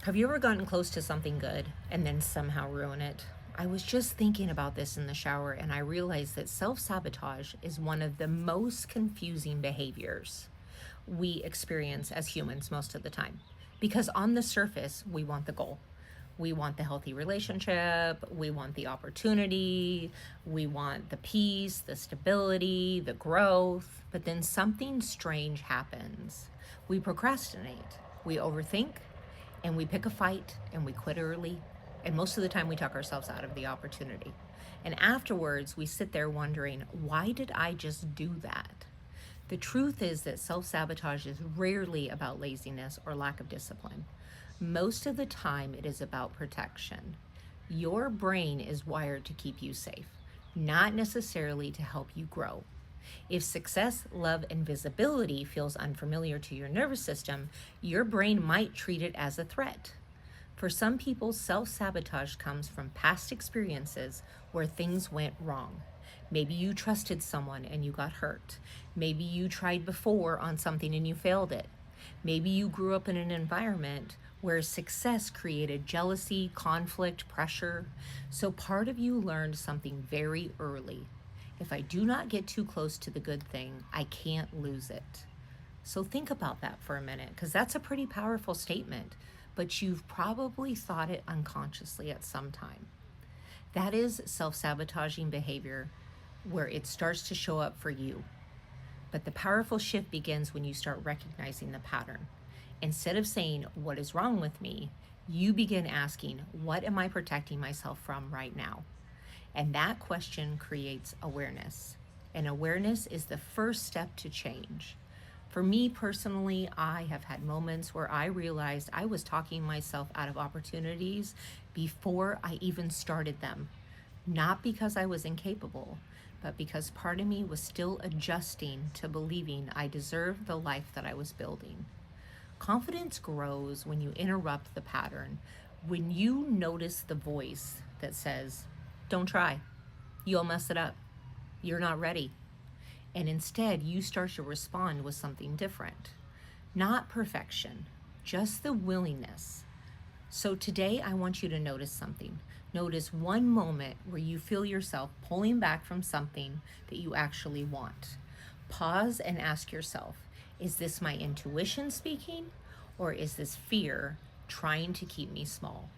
Have you ever gotten close to something good and then somehow ruin it? I was just thinking about this in the shower and I realized that self sabotage is one of the most confusing behaviors we experience as humans most of the time. Because on the surface, we want the goal. We want the healthy relationship, we want the opportunity, we want the peace, the stability, the growth. But then something strange happens. We procrastinate, we overthink, and we pick a fight and we quit early. And most of the time, we talk ourselves out of the opportunity. And afterwards, we sit there wondering, why did I just do that? The truth is that self sabotage is rarely about laziness or lack of discipline. Most of the time, it is about protection. Your brain is wired to keep you safe, not necessarily to help you grow. If success, love, and visibility feels unfamiliar to your nervous system, your brain might treat it as a threat. For some people, self sabotage comes from past experiences where things went wrong. Maybe you trusted someone and you got hurt. Maybe you tried before on something and you failed it. Maybe you grew up in an environment where success created jealousy, conflict, pressure. So part of you learned something very early. If I do not get too close to the good thing, I can't lose it. So think about that for a minute, because that's a pretty powerful statement, but you've probably thought it unconsciously at some time. That is self sabotaging behavior where it starts to show up for you. But the powerful shift begins when you start recognizing the pattern. Instead of saying, "What is wrong with me?" you begin asking, "What am I protecting myself from right now?" And that question creates awareness. And awareness is the first step to change. For me personally, I have had moments where I realized I was talking myself out of opportunities before I even started them. Not because I was incapable, but because part of me was still adjusting to believing I deserved the life that I was building. Confidence grows when you interrupt the pattern, when you notice the voice that says, "Don't try. You'll mess it up. You're not ready." And instead, you start to respond with something different. Not perfection, just the willingness. So today, I want you to notice something. Notice one moment where you feel yourself pulling back from something that you actually want. Pause and ask yourself, is this my intuition speaking, or is this fear trying to keep me small?